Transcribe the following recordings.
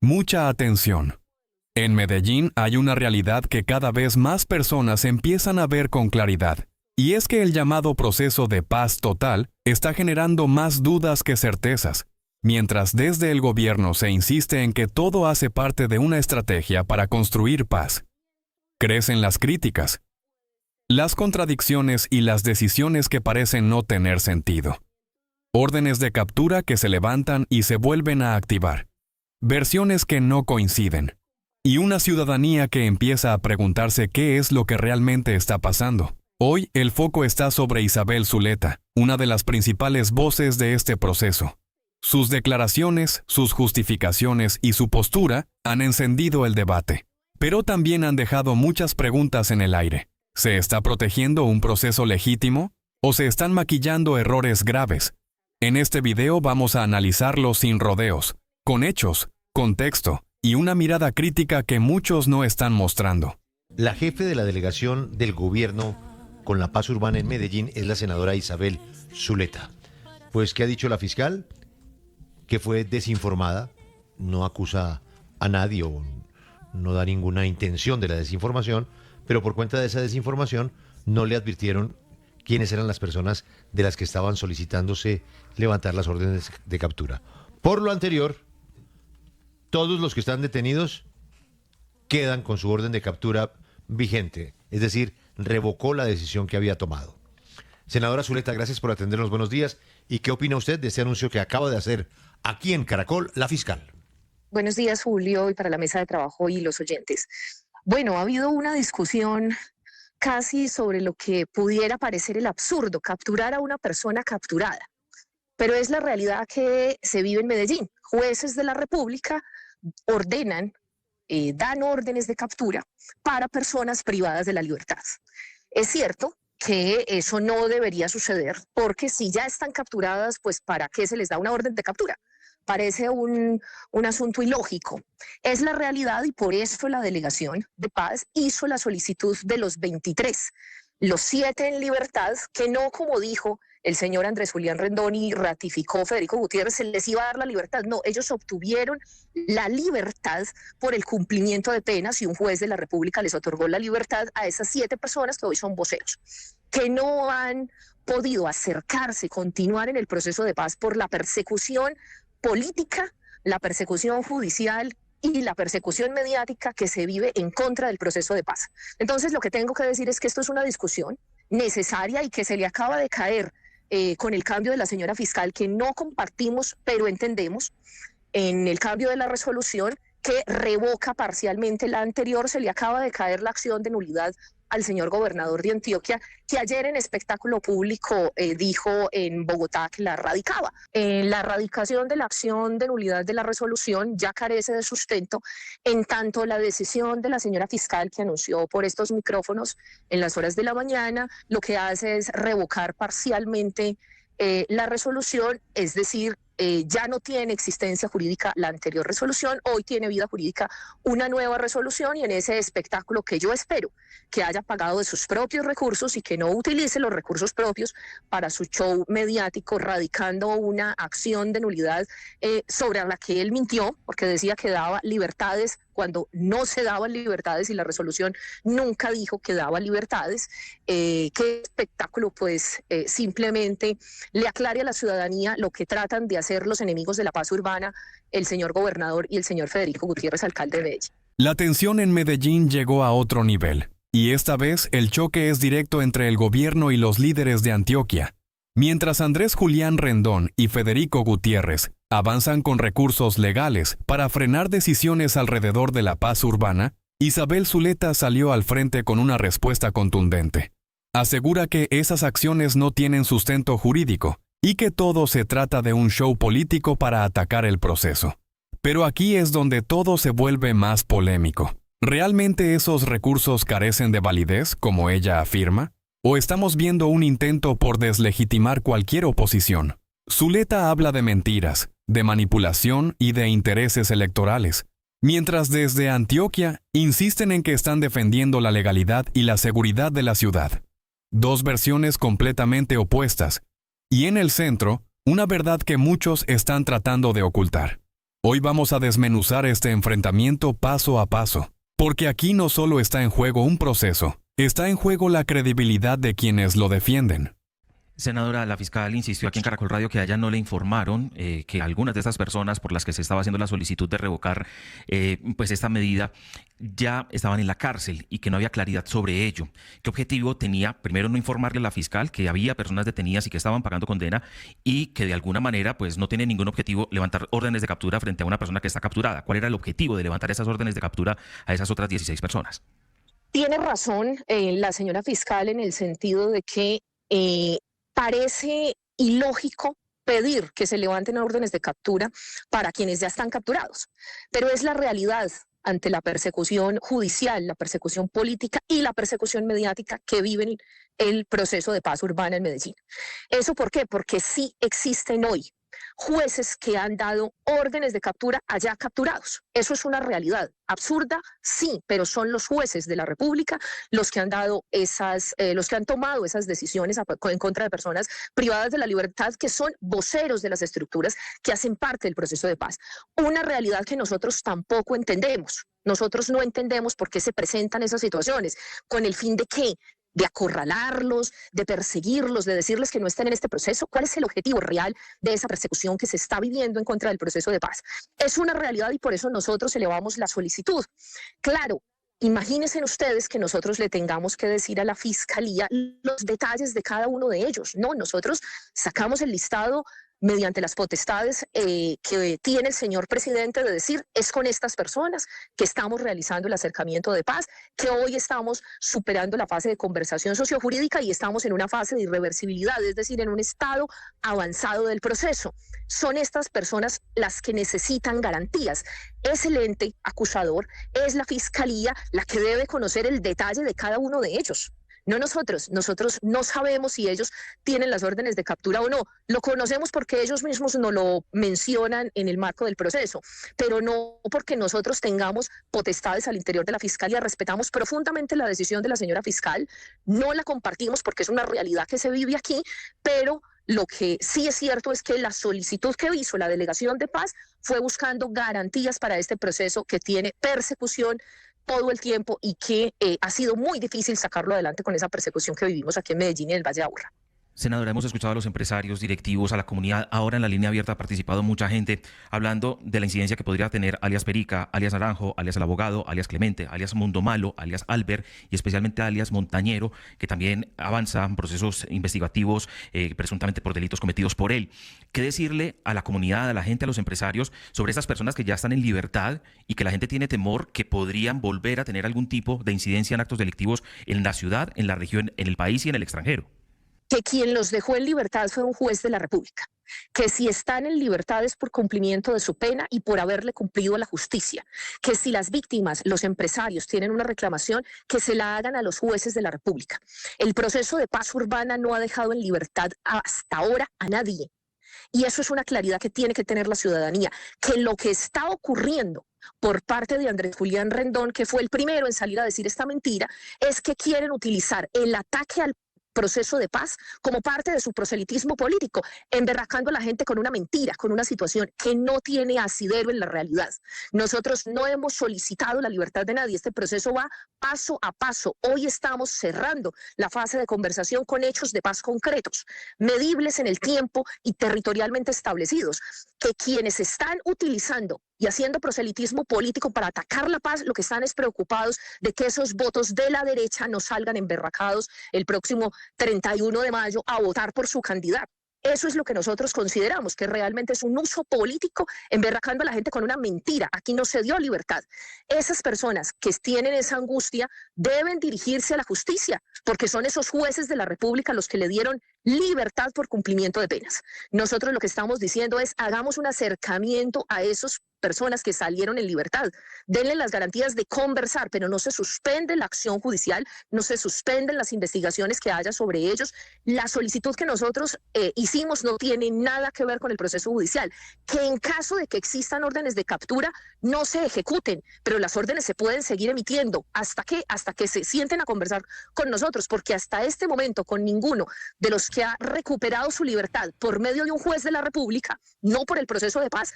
Mucha atención. En Medellín hay una realidad que cada vez más personas empiezan a ver con claridad, y es que el llamado proceso de paz total está generando más dudas que certezas, mientras desde el gobierno se insiste en que todo hace parte de una estrategia para construir paz. Crecen las críticas, las contradicciones y las decisiones que parecen no tener sentido. Órdenes de captura que se levantan y se vuelven a activar. Versiones que no coinciden. Y una ciudadanía que empieza a preguntarse qué es lo que realmente está pasando. Hoy el foco está sobre Isabel Zuleta, una de las principales voces de este proceso. Sus declaraciones, sus justificaciones y su postura han encendido el debate, pero también han dejado muchas preguntas en el aire. ¿Se está protegiendo un proceso legítimo? ¿O se están maquillando errores graves? En este video vamos a analizarlo sin rodeos, con hechos, contexto y una mirada crítica que muchos no están mostrando. La jefe de la delegación del gobierno con la paz urbana en Medellín es la senadora Isabel Zuleta. Pues, ¿qué ha dicho la fiscal? Que fue desinformada, no acusa a nadie o no da ninguna intención de la desinformación, pero por cuenta de esa desinformación no le advirtieron quiénes eran las personas de las que estaban solicitándose levantar las órdenes de captura. Por lo anterior, todos los que están detenidos quedan con su orden de captura vigente, es decir, revocó la decisión que había tomado. Senadora Zuleta, gracias por atendernos, buenos días. ¿Y qué opina usted de este anuncio que acaba de hacer aquí en Caracol la fiscal? Buenos días, Julio, y para la mesa de trabajo y los oyentes. Bueno, ha habido una discusión casi sobre lo que pudiera parecer el absurdo, capturar a una persona capturada. Pero es la realidad que se vive en Medellín. Jueces de la República ordenan, dan órdenes de captura para personas privadas de la libertad. Es cierto que eso no debería suceder, porque si ya están capturadas, pues ¿para qué se les da una orden de captura? Parece un asunto ilógico. Es la realidad y por eso la Delegación de Paz hizo la solicitud de los 23, los 7 en libertad, que no, como dijo el señor Andrés Julián Rendón y ratificó Federico Gutiérrez, se les iba a dar la libertad. No, ellos obtuvieron la libertad por el cumplimiento de penas y un juez de la República les otorgó la libertad a esas 7 personas que hoy son voceros, que no han podido acercarse, continuar en el proceso de paz por la persecución política, la persecución judicial y la persecución mediática que se vive en contra del proceso de paz. Entonces, lo que tengo que decir es que esto es una discusión necesaria y que se le acaba de caer con el cambio de la señora fiscal, que no compartimos, pero entendemos, en el cambio de la resolución que revoca parcialmente la anterior, se le acaba de caer la acción de nulidad al señor gobernador de Antioquia, que ayer en espectáculo público dijo en Bogotá que la radicaba. La radicación de la acción de nulidad de la resolución ya carece de sustento, en tanto la decisión de la señora fiscal que anunció por estos micrófonos en las horas de la mañana, lo que hace es revocar parcialmente la resolución, es decir, ya no tiene existencia jurídica la anterior resolución, hoy tiene vida jurídica una nueva resolución, y en ese espectáculo que yo espero que haya pagado de sus propios recursos y que no utilice los recursos propios para su show mediático, radicando una acción de nulidad sobre la que él mintió, porque decía que daba libertades cuando no se daban libertades y la resolución nunca dijo que daba libertades. ¿Qué espectáculo? Pues simplemente le aclare a la ciudadanía lo que tratan de hacer los enemigos de la paz urbana, el señor gobernador y el señor Federico Gutiérrez, alcalde de Medellín. La tensión en Medellín llegó a otro nivel, y esta vez el choque es directo entre el gobierno y los líderes de Antioquia. Mientras Andrés Julián Rendón y Federico Gutiérrez avanzan con recursos legales para frenar decisiones alrededor de la paz urbana, Isabel Zuleta salió al frente con una respuesta contundente. Asegura que esas acciones no tienen sustento jurídico y que todo se trata de un show político para atacar el proceso. Pero aquí es donde todo se vuelve más polémico. ¿Realmente esos recursos carecen de validez, como ella afirma? ¿O estamos viendo un intento por deslegitimar cualquier oposición? Zuleta habla de mentiras, de manipulación y de intereses electorales, mientras desde Antioquia insisten en que están defendiendo la legalidad y la seguridad de la ciudad. Dos versiones completamente opuestas, y en el centro, una verdad que muchos están tratando de ocultar. Hoy vamos a desmenuzar este enfrentamiento paso a paso, porque aquí no solo está en juego un proceso, está en juego la credibilidad de quienes lo defienden. Senadora, la fiscal insistió aquí en Caracol Radio que a ella no le informaron que algunas de estas personas por las que se estaba haciendo la solicitud de revocar pues esta medida ya estaban en la cárcel y que no había claridad sobre ello. ¿Qué objetivo tenía? Primero, no informarle a la fiscal que había personas detenidas y que estaban pagando condena y que de alguna manera pues no tiene ningún objetivo levantar órdenes de captura frente a una persona que está capturada. ¿Cuál era el objetivo de levantar esas órdenes de captura a esas otras 16 personas? Tiene razón la señora fiscal en el sentido de que parece ilógico pedir que se levanten órdenes de captura para quienes ya están capturados, pero es la realidad ante la persecución judicial, la persecución política y la persecución mediática que viven el proceso de paz urbana en Medellín. ¿Eso por qué? Porque sí existen hoy jueces que han dado órdenes de captura a ya capturados. Eso es una realidad absurda, sí, pero son los jueces de la República los que han dado los que han tomado esas decisiones en contra de personas privadas de la libertad, que son voceros de las estructuras que hacen parte del proceso de paz. Una realidad que nosotros tampoco entendemos. Nosotros no entendemos por qué se presentan esas situaciones, con el fin de qué, de acorralarlos, de perseguirlos, de decirles que no estén en este proceso. ¿Cuál es el objetivo real de esa persecución que se está viviendo en contra del proceso de paz? Es una realidad y por eso nosotros elevamos la solicitud. Claro, imagínense ustedes que nosotros le tengamos que decir a la Fiscalía los detalles de cada uno de ellos. No, nosotros sacamos el listado mediante las potestades que tiene el señor presidente de decir, es con estas personas que estamos realizando el acercamiento de paz, que hoy estamos superando la fase de conversación sociojurídica y estamos en una fase de irreversibilidad, es decir, en un estado avanzado del proceso. Son estas personas las que necesitan garantías. Es el ente acusador, es la Fiscalía la que debe conocer el detalle de cada uno de ellos. No nosotros no sabemos si ellos tienen las órdenes de captura o no. Lo conocemos porque ellos mismos nos lo mencionan en el marco del proceso, pero no porque nosotros tengamos potestades al interior de la Fiscalía. Respetamos profundamente la decisión de la señora fiscal, no la compartimos porque es una realidad que se vive aquí, pero lo que sí es cierto es que la solicitud que hizo la Delegación de Paz fue buscando garantías para este proceso que tiene persecución todo el tiempo y que ha sido muy difícil sacarlo adelante con esa persecución que vivimos aquí en Medellín y en el Valle de Aburrá. Senadora, hemos escuchado a los empresarios, directivos, a la comunidad. Ahora en la línea abierta ha participado mucha gente hablando de la incidencia que podría tener alias Perica, alias Naranjo, alias el abogado, alias Clemente, alias Mundo Malo, alias Albert y especialmente alias Montañero, que también avanzan procesos investigativos presuntamente por delitos cometidos por él. ¿Qué decirle a la comunidad, a la gente, a los empresarios sobre esas personas que ya están en libertad y que la gente tiene temor que podrían volver a tener algún tipo de incidencia en actos delictivos en la ciudad, en la región, en el país y en el extranjero? Que quien los dejó en libertad fue un juez de la República, que si están en libertad es por cumplimiento de su pena y por haberle cumplido a la justicia, que si las víctimas, los empresarios tienen una reclamación, que se la hagan a los jueces de la República. El proceso de paz urbana no ha dejado en libertad hasta ahora a nadie. Y eso es una claridad que tiene que tener la ciudadanía, que lo que está ocurriendo por parte de Andrés Julián Rendón, que fue el primero en salir a decir esta mentira, es que quieren utilizar el ataque al proceso de paz como parte de su proselitismo político, emberracando a la gente con una mentira, con una situación que no tiene asidero en la realidad. Nosotros no hemos solicitado la libertad de nadie, este proceso va paso a paso. Hoy estamos cerrando la fase de conversación con hechos de paz concretos, medibles en el tiempo y territorialmente establecidos, que quienes están utilizando y haciendo proselitismo político para atacar la paz, lo que están es preocupados de que esos votos de la derecha no salgan emberracados el próximo 31 de mayo a votar por su candidato. Eso es lo que nosotros consideramos, que realmente es un uso político emberracando a la gente con una mentira. Aquí no se dio libertad. Esas personas que tienen esa angustia deben dirigirse a la justicia, porque son esos jueces de la República los que le dieron libertad por cumplimiento de penas. Nosotros lo que estamos diciendo es hagamos un acercamiento a esas personas que salieron en libertad, denle las garantías de conversar, pero no se suspende la acción judicial, no se suspenden las investigaciones que haya sobre ellos. La solicitud que nosotros hicimos no tiene nada que ver con el proceso judicial, que en caso de que existan órdenes de captura no se ejecuten, pero las órdenes se pueden seguir emitiendo hasta que se sienten a conversar con nosotros, porque hasta este momento con ninguno de los que que ha recuperado su libertad por medio de un juez de la República, no por el proceso de paz,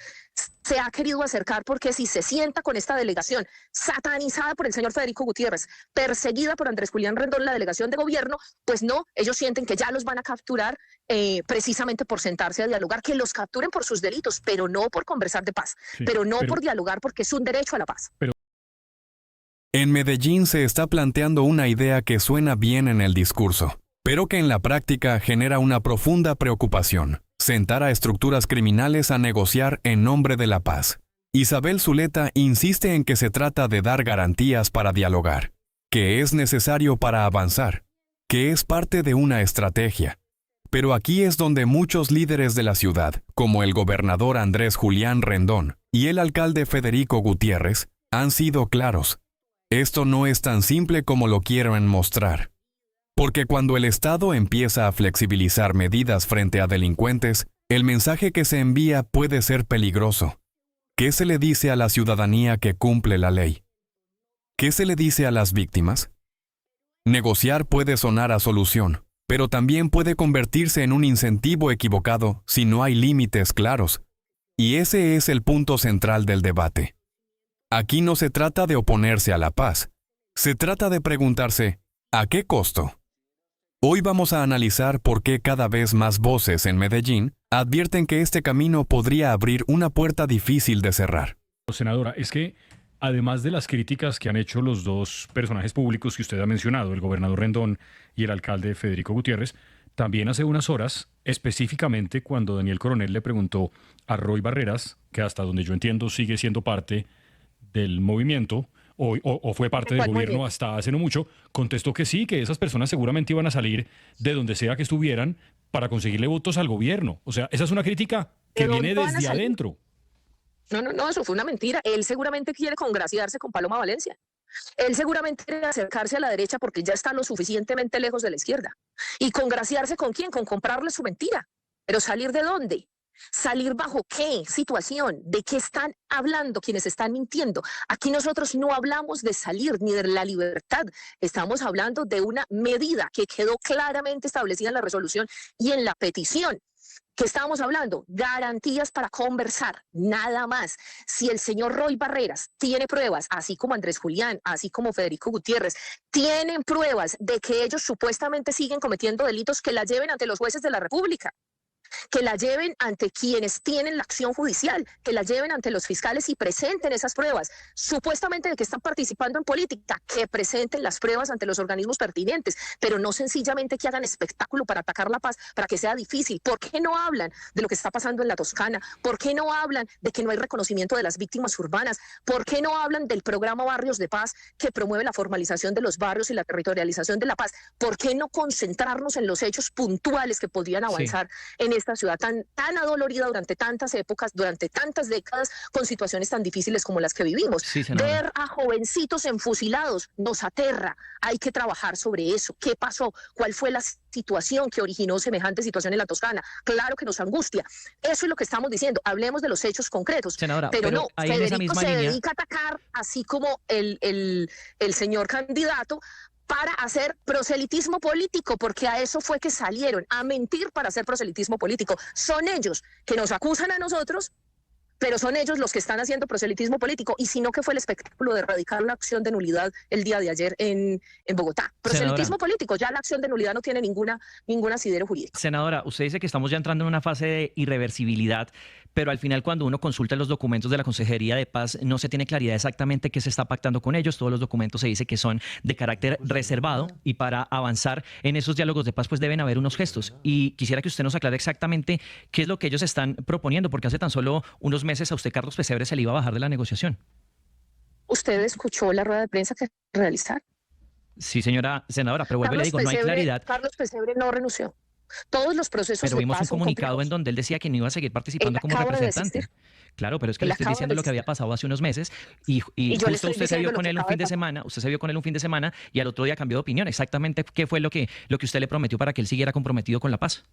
se ha querido acercar porque si se sienta con esta delegación satanizada por el señor Federico Gutiérrez, perseguida por Andrés Julián Rendón, la delegación de gobierno, pues no, ellos sienten que ya los van a capturar precisamente por sentarse a dialogar, que los capturen por sus delitos, pero no por conversar de paz, pero no por dialogar porque es un derecho a la paz. En Medellín se está planteando una idea que suena bien en el discurso, pero que en la práctica genera una profunda preocupación: sentar a estructuras criminales a negociar en nombre de la paz. Isabel Zuleta insiste en que se trata de dar garantías para dialogar, que es necesario para avanzar, que es parte de una estrategia. Pero aquí es donde muchos líderes de la ciudad, como el gobernador Andrés Julián Rendón y el alcalde Federico Gutiérrez, han sido claros. Esto no es tan simple como lo quieren mostrar. Porque cuando el Estado empieza a flexibilizar medidas frente a delincuentes, el mensaje que se envía puede ser peligroso. ¿Qué se le dice a la ciudadanía que cumple la ley? ¿Qué se le dice a las víctimas? Negociar puede sonar a solución, pero también puede convertirse en un incentivo equivocado si no hay límites claros. Y ese es el punto central del debate. Aquí no se trata de oponerse a la paz. Se trata de preguntarse, ¿a qué costo? Hoy vamos a analizar por qué cada vez más voces en Medellín advierten que este camino podría abrir una puerta difícil de cerrar. Senadora, es que además de las críticas que han hecho los dos personajes públicos que usted ha mencionado, el gobernador Rendón y el alcalde Federico Gutiérrez, también hace unas horas, específicamente cuando Daniel Coronel le preguntó a Roy Barreras, que hasta donde yo entiendo sigue siendo parte del movimiento, o fue parte del gobierno hasta hace no mucho, contestó que sí, que esas personas seguramente iban a salir de donde sea que estuvieran para conseguirle votos al gobierno. O sea, esa es una crítica que viene desde adentro. No, eso fue una mentira. Él seguramente quiere congraciarse con Paloma Valencia. Él seguramente quiere acercarse a la derecha porque ya está lo suficientemente lejos de la izquierda. ¿Y congraciarse con quién? Con comprarle su mentira. ¿Pero salir de dónde? ¿Salir bajo qué situación? ¿De qué están hablando quienes están mintiendo? Aquí nosotros no hablamos de salir ni de la libertad. Estamos hablando de una medida que quedó claramente establecida en la resolución y en la petición. ¿Qué estábamos hablando? Garantías para conversar, nada más. Si el señor Roy Barreras tiene pruebas, así como Andrés Julián, así como Federico Gutiérrez, tienen pruebas de que ellos supuestamente siguen cometiendo delitos, que la lleven ante los jueces de la República, que la lleven ante quienes tienen la acción judicial, que la lleven ante los fiscales y presenten esas pruebas, supuestamente de que están participando en política, que presenten las pruebas ante los organismos pertinentes, pero no sencillamente que hagan espectáculo para atacar la paz, para que sea difícil. ¿Por qué no hablan de lo que está pasando en la Toscana? ¿Por qué no hablan de que no hay reconocimiento de las víctimas urbanas? ¿Por qué no hablan del programa Barrios de Paz que promueve la formalización de los barrios y la territorialización de la paz? ¿Por qué no concentrarnos en los hechos puntuales que podrían avanzar en esta ciudad tan adolorida durante tantas épocas, durante tantas décadas, con situaciones tan difíciles como las que vivimos? Ver a jovencitos enfusilados nos aterra. Hay que trabajar sobre eso. ¿Qué pasó? ¿Cuál fue la situación que originó semejante situación en la Toscana? Claro que nos angustia. Eso es lo que estamos diciendo. Hablemos de los hechos concretos. Senadora, pero no, ahí en esa Federico misma se línea dedica a atacar, así como el señor candidato, para hacer proselitismo político, porque a eso fue que salieron, a mentir para hacer proselitismo político. Son ellos que nos acusan a nosotros, pero son ellos los que están haciendo proselitismo político, y si no, que fue el espectáculo de erradicar la acción de nulidad el día de ayer en Bogotá. Proselitismo político, ya la acción de nulidad no tiene ningún asidero jurídico. Senadora, usted dice que estamos ya entrando en una fase de irreversibilidad, pero al final cuando uno consulta los documentos de la Consejería de Paz no se tiene claridad exactamente qué se está pactando con ellos. Todos los documentos se dice que son de carácter reservado y para avanzar en esos diálogos de paz pues deben haber unos gestos. Y quisiera que usted nos aclare exactamente qué es lo que ellos están proponiendo, porque hace tan solo unos meses a usted, Carlos Pesebre, se le iba a bajar de la negociación. ¿Usted escuchó la rueda de prensa que realizaron? Sí, señora senadora, pero vuelvo y le digo, no hay claridad. Carlos Pesebre no renunció. Todos los procesos pero de vimos paz un comunicado en donde él decía que no iba a seguir participando como representante. Claro, pero es que le estoy diciendo lo que había pasado hace unos meses y justo usted se vio con él un fin de semana, y al otro día cambió de opinión. Exactamente qué fue lo que usted le prometió para que él siguiera comprometido con la paz.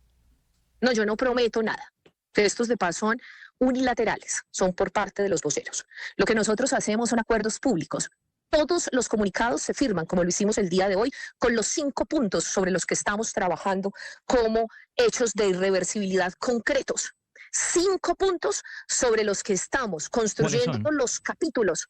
No, yo no prometo nada. Estos de paz son unilaterales, son por parte de los voceros. Lo que nosotros hacemos son acuerdos públicos. Todos los comunicados se firman, como lo hicimos el día de hoy, con los 5 puntos sobre los que estamos trabajando como hechos de irreversibilidad concretos. 5 puntos sobre los que estamos construyendo los capítulos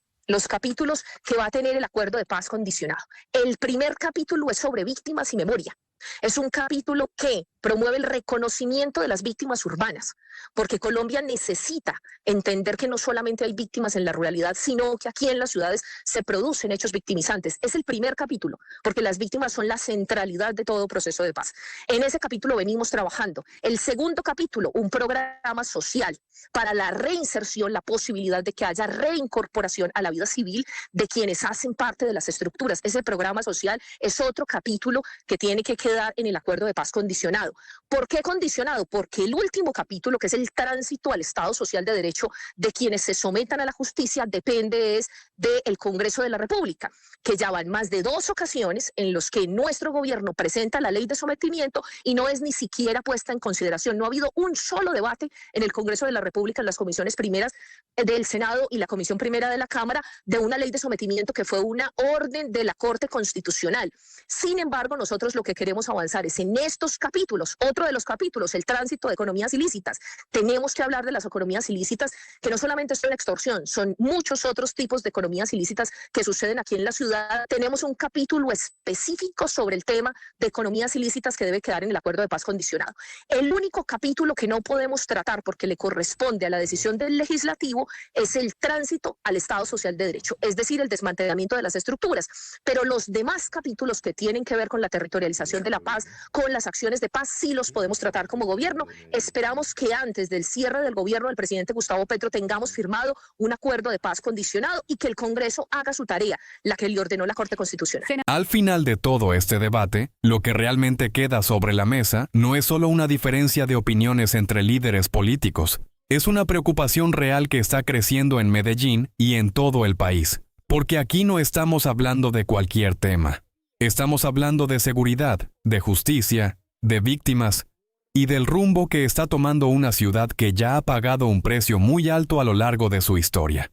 que va a tener el acuerdo de paz condicionado. El primer capítulo es sobre víctimas y memoria. Es un capítulo que promueve el reconocimiento de las víctimas urbanas, porque Colombia necesita entender que no solamente hay víctimas en la ruralidad, sino que aquí en las ciudades se producen hechos victimizantes. Es el primer capítulo, porque las víctimas son la centralidad de todo proceso de paz. En ese capítulo venimos trabajando. El segundo capítulo, un programa social para la reinserción, la posibilidad de que haya reincorporación a la vida civil de quienes hacen parte de las estructuras. Ese programa social es otro capítulo que tiene que quedar en el acuerdo de paz condicionado. ¿Por qué condicionado? Porque el último capítulo, que es el tránsito al Estado Social de Derecho de quienes se sometan a la justicia, depende del Congreso de la República, que ya van más de 2 ocasiones en los que nuestro gobierno presenta la ley de sometimiento y no es ni siquiera puesta en consideración. No ha habido un solo debate en el Congreso de la República, en las comisiones primeras del Senado y la comisión primera de la Cámara, de una ley de sometimiento que fue una orden de la Corte Constitucional. Sin embargo, nosotros lo que queremos avanzar es en estos capítulos. Otro de los capítulos, el tránsito de economías ilícitas. Tenemos que hablar de las economías ilícitas, que no solamente son la extorsión, son muchos otros tipos de economías ilícitas que suceden aquí en la ciudad. Tenemos un capítulo específico sobre el tema de economías ilícitas que debe quedar en el acuerdo de paz condicionado. El único capítulo que no podemos tratar porque le corresponde a la decisión del legislativo es el tránsito al Estado Social de Derecho, es decir, el desmantelamiento de las estructuras. Pero los demás capítulos que tienen que ver con la territorialización de la paz, con las acciones de paz, sí los podemos tratar como gobierno. Esperamos que antes del cierre del gobierno del presidente Gustavo Petro tengamos firmado un acuerdo de paz condicionado y que el Congreso haga su tarea, la que le ordenó la Corte Constitucional. Al final de todo este debate, lo que realmente queda sobre la mesa no es solo una diferencia de opiniones entre líderes políticos, es una preocupación real que está creciendo en Medellín y en todo el país. Porque aquí no estamos hablando de cualquier tema. Estamos hablando de seguridad, de justicia, de víctimas y del rumbo que está tomando una ciudad que ya ha pagado un precio muy alto a lo largo de su historia.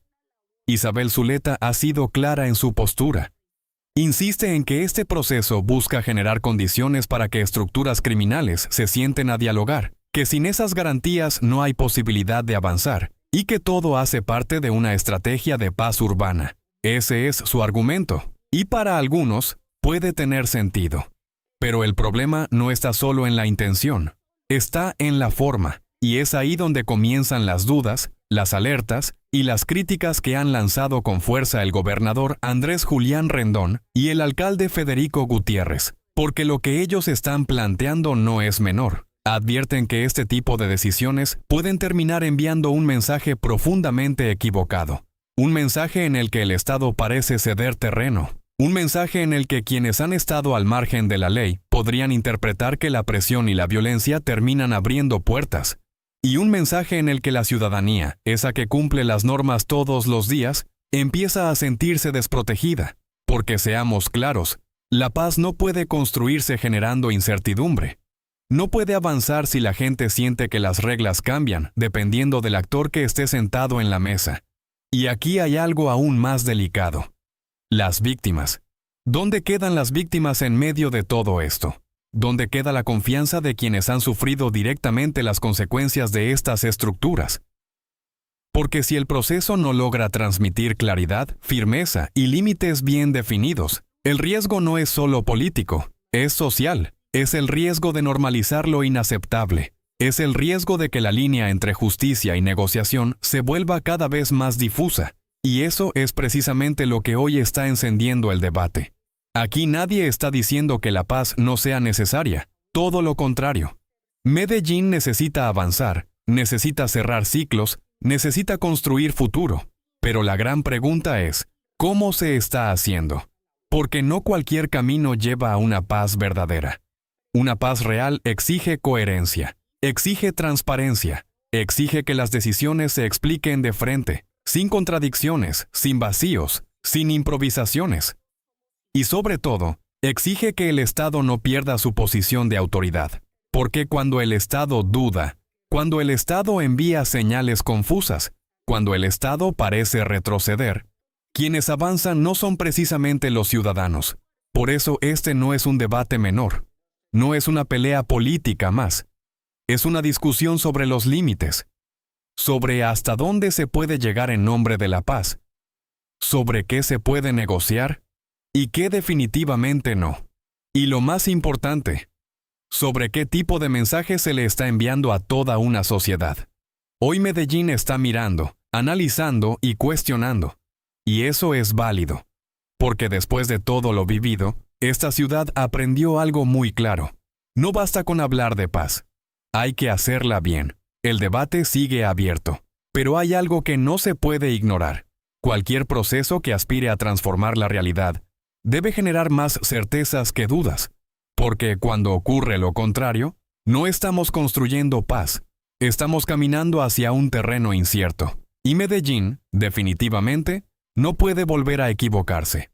Isabel Zuleta ha sido clara en su postura. Insiste en que este proceso busca generar condiciones para que estructuras criminales se sienten a dialogar, que sin esas garantías no hay posibilidad de avanzar y que todo hace parte de una estrategia de paz urbana. Ese es su argumento, y para algunos puede tener sentido. Pero el problema no está solo en la intención, está en la forma, y es ahí donde comienzan las dudas, las alertas y las críticas que han lanzado con fuerza el gobernador Andrés Julián Rendón y el alcalde Federico Gutiérrez, porque lo que ellos están planteando no es menor. Advierten que este tipo de decisiones pueden terminar enviando un mensaje profundamente equivocado. Un mensaje en el que el Estado parece ceder terreno. Un mensaje en el que quienes han estado al margen de la ley podrían interpretar que la presión y la violencia terminan abriendo puertas. Y un mensaje en el que la ciudadanía, esa que cumple las normas todos los días, empieza a sentirse desprotegida. Porque seamos claros, la paz no puede construirse generando incertidumbre. No puede avanzar si la gente siente que las reglas cambian dependiendo del actor que esté sentado en la mesa. Y aquí hay algo aún más delicado. Las víctimas. ¿Dónde quedan las víctimas en medio de todo esto? ¿Dónde queda la confianza de quienes han sufrido directamente las consecuencias de estas estructuras? Porque si el proceso no logra transmitir claridad, firmeza y límites bien definidos, el riesgo no es solo político, es social. Es el riesgo de normalizar lo inaceptable. Es el riesgo de que la línea entre justicia y negociación se vuelva cada vez más difusa. Y eso es precisamente lo que hoy está encendiendo el debate. Aquí nadie está diciendo que la paz no sea necesaria. Todo lo contrario. Medellín necesita avanzar, necesita cerrar ciclos, necesita construir futuro. Pero la gran pregunta es, ¿cómo se está haciendo? Porque no cualquier camino lleva a una paz verdadera. Una paz real exige coherencia, exige transparencia, exige que las decisiones se expliquen de frente, sin contradicciones, sin vacíos, sin improvisaciones. Y sobre todo, exige que el Estado no pierda su posición de autoridad. Porque cuando el Estado duda, cuando el Estado envía señales confusas, cuando el Estado parece retroceder, Quienes avanzan no son precisamente los ciudadanos. Por eso este no es un debate menor. No es una pelea política más. Es una discusión sobre los límites, sobre hasta dónde se puede llegar en nombre de la paz, sobre qué se puede negociar y qué definitivamente no. Y lo más importante, sobre qué tipo de mensaje se le está enviando a toda una sociedad. Hoy Medellín está mirando, analizando y cuestionando. Y eso es válido, porque después de todo lo vivido, esta ciudad aprendió algo muy claro. No basta con hablar de paz. Hay que hacerla bien. El debate sigue abierto, pero hay algo que no se puede ignorar. Cualquier proceso que aspire a transformar la realidad debe generar más certezas que dudas, porque cuando ocurre lo contrario, no estamos construyendo paz, estamos caminando hacia un terreno incierto. Y Medellín, definitivamente, no puede volver a equivocarse.